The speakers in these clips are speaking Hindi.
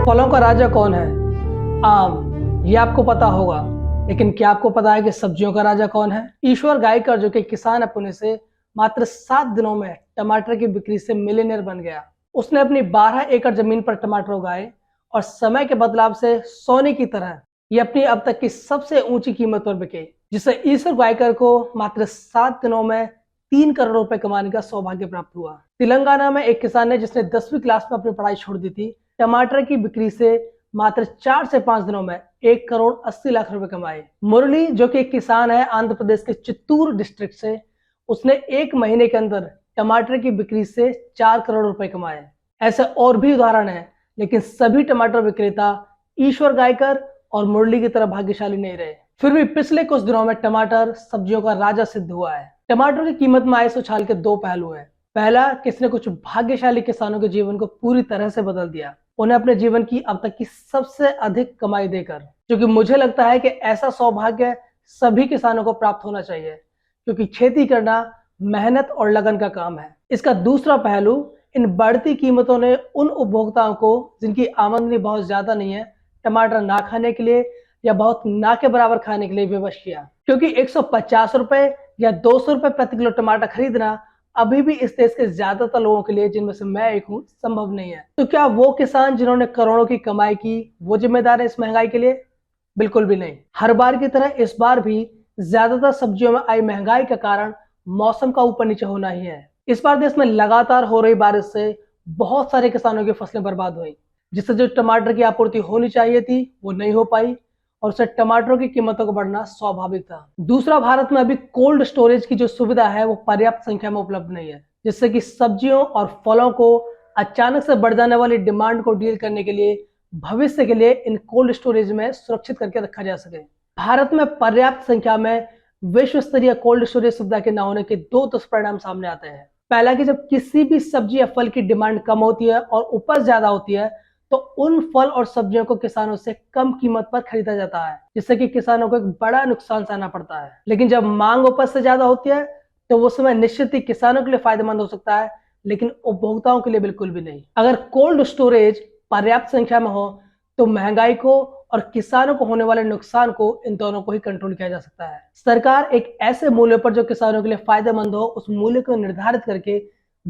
फलों का राजा कौन है? आम, ये आपको पता होगा। लेकिन क्या आपको पता है कि सब्जियों का राजा कौन है? ईश्वर गायकर, जो कि किसान है पुणे से, मात्र 7 दिनों में टमाटर की बिक्री से मिलियनेयर बन गया। उसने अपनी 12 एकड़ जमीन पर टमाटर उगाए और समय के बदलाव से सोने की तरह ये अपनी अब तक की सबसे ऊंची कीमत पर बिके, जिससे ईश्वर गायकर को मात्र 7 दिनों में 3 करोड़ रुपए कमाने का सौभाग्य प्राप्त हुआ। तेलंगाना में एक किसान ने, जिसने 10वीं क्लास में अपनी पढ़ाई छोड़ दी थी, टमाटर की बिक्री से मात्र 4 से 5 दिनों में 1 करोड़ 80 लाख रुपए कमाए। मुरली, जो कि एक किसान है आंध्र प्रदेश के चित्तूर डिस्ट्रिक्ट से, उसने 1 महीने के अंदर टमाटर की बिक्री से 4 करोड़ रुपए कमाए। ऐसे और भी उदाहरण हैं, लेकिन सभी टमाटर विक्रेता ईश्वर गायकर और मुरली की तरह भाग्यशाली नहीं रहे। फिर भी पिछले कुछ दिनों में टमाटर सब्जियों का राजा सिद्ध हुआ है। टमाटर की कीमत में आए इस उछाल के 2 पहलू हैं। पहला, किसने कुछ भाग्यशाली किसानों के जीवन को पूरी तरह से बदल दिया, उन्हें अपने जीवन की अब तक की सबसे अधिक कमाई देकर, जो कि मुझे लगता है कि ऐसा सौभाग्य सभी किसानों को प्राप्त होना चाहिए, क्योंकि खेती करना मेहनत और लगन का काम है। इसका दूसरा पहलू, इन बढ़ती कीमतों ने उन उपभोक्ताओं को जिनकी आमदनी बहुत ज्यादा नहीं है, टमाटर ना खाने के लिए या बहुत ना के बराबर खाने के लिए विवश किया, क्योंकि 150 रुपए या 200 रुपए प्रति किलो टमाटर खरीदना अभी भी इस देश के ज्यादातर लोगों के लिए, जिनमें से मैं एक हूँ, संभव नहीं है। तो क्या वो किसान जिन्होंने करोड़ों की कमाई की, वो जिम्मेदार है इस महंगाई के लिए? बिल्कुल भी नहीं। हर बार की तरह इस बार भी ज्यादातर सब्जियों में आई महंगाई का कारण मौसम का ऊपर नीचे होना ही है। इस बार देश में लगातार हो रही बारिश से बहुत सारे किसानों की फसलें बर्बाद हुई, जिससे जो टमाटर की आपूर्ति होनी चाहिए थी वो नहीं हो पाई, और उससे टमाटरों की कीमतों का बढ़ना स्वाभाविक था। दूसरा, भारत में अभी कोल्ड स्टोरेज की जो सुविधा है वो पर्याप्त संख्या में उपलब्ध नहीं है, जिससे कि सब्जियों और फलों को अचानक से बढ़ जाने वाली डिमांड को डील करने के लिए भविष्य के लिए इन कोल्ड स्टोरेज में सुरक्षित करके रखा जा सके। भारत में पर्याप्त संख्या में विश्व स्तरीय कोल्ड स्टोरेज सुविधा के न होने के 2 दुष्परिणाम सामने आते हैं। पहला, कि जब किसी भी सब्जी या फल की डिमांड कम होती है और उपज ज्यादा होती है, तो उन फल और सब्जियों को किसानों से कम कीमत पर खरीदा जाता है, जिससे कि किसानों को एक बड़ा नुकसान सहना पड़ता है। लेकिन जब मांग उपज से ज्यादा होती है, तो वो समय निश्चित ही किसानों के लिए फायदेमंद हो सकता है, लेकिन उपभोक्ताओं के लिए बिल्कुल भी नहीं। अगर कोल्ड स्टोरेज पर्याप्त संख्या में हो, तो महंगाई को और किसानों को होने वाले नुकसान को, इन दोनों को ही कंट्रोल किया जा सकता है। सरकार एक ऐसे मूल्य पर जो किसानों के लिए फायदेमंद हो, उस मूल्य को निर्धारित करके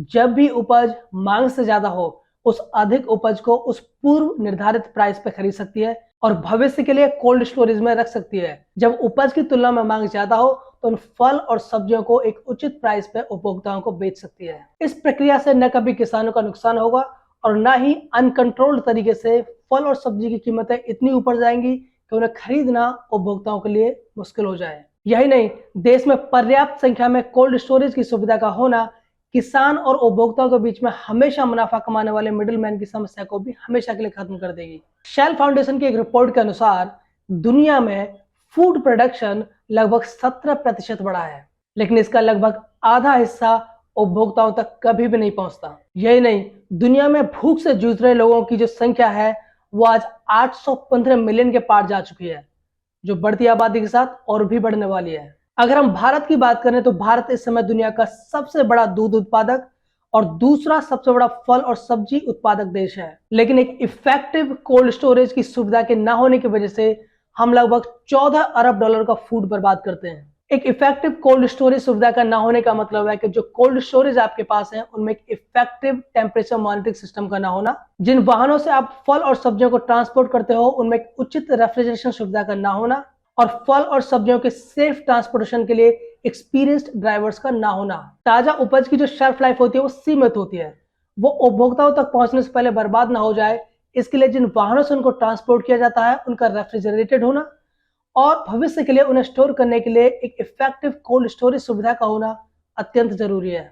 जब भी उपज मांग से ज्यादा हो, उस अधिक उपज को उस पूर्व निर्धारित प्राइस पे खरीद सकती है और भविष्य के लिए कोल्ड स्टोरेज में रख सकती है। जब उपज की तुलना में मांग ज्यादा हो, तो उन फल और सब्जियों को एक उचित प्राइस पे उपभोक्ताओं को बेच सकती है। इस प्रक्रिया से न कभी किसानों का नुकसान होगा और न ही अनकंट्रोल्ड तरीके से फल और सब्जी की कीमतें इतनी ऊपर जाएंगी कि उन्हें खरीदना उपभोक्ताओं के लिए मुश्किल हो जाए। यही नहीं, देश में पर्याप्त संख्या में कोल्ड स्टोरेज की सुविधा का होना किसान और उपभोक्ताओं के बीच में हमेशा मुनाफा कमाने वाले मिडिलमैन की समस्या को भी हमेशा के लिए खत्म कर देगी। शेल फाउंडेशन की एक रिपोर्ट के अनुसार दुनिया में फूड प्रोडक्शन लगभग 17% बढ़ा है, लेकिन इसका लगभग आधा हिस्सा उपभोक्ताओं तक कभी भी नहीं पहुंचता। यही नहीं, दुनिया में भूख से जूझ रहे लोगों की जो संख्या है वो आज 815 मिलियन के पार जा चुकी है, जो बढ़ती आबादी के साथ और भी बढ़ने वाली है। अगर हम भारत की बात करें, तो भारत इस समय दुनिया का सबसे बड़ा दूध उत्पादक और दूसरा सबसे बड़ा फल और सब्जी उत्पादक देश है, लेकिन एक इफेक्टिव कोल्ड स्टोरेज की सुविधा के न होने की वजह से हम लगभग 14 अरब डॉलर का फूड बर्बाद करते हैं। एक इफेक्टिव कोल्ड स्टोरेज सुविधा का न होने का मतलब है कि जो कोल्ड स्टोरेज आपके पास है उनमें एक इफेक्टिव टेम्परेचर मॉनिटरिंग सिस्टम का न होना, जिन वाहनों से आप फल और सब्जियों को ट्रांसपोर्ट करते हो उनमें एक उचित रेफ्रिजरेशन सुविधा का न होना, और फल और सब्जियों के सेफ ट्रांसपोर्टेशन के लिए एक्सपीरियंस्ड ड्राइवर्स का ना होना। ताजा उपज की जो शेल्फ लाइफ होती है वो सीमित होती है, वो उपभोक्ताओं तक पहुंचने से पहले बर्बाद ना हो जाए, इसके लिए जिन वाहनों से उनको ट्रांसपोर्ट किया जाता है उनका रेफ्रिजरेटेड होना और भविष्य के लिए उन्हें स्टोर करने के लिए एक इफेक्टिव कोल्ड स्टोरेज सुविधा का होना अत्यंत जरूरी है।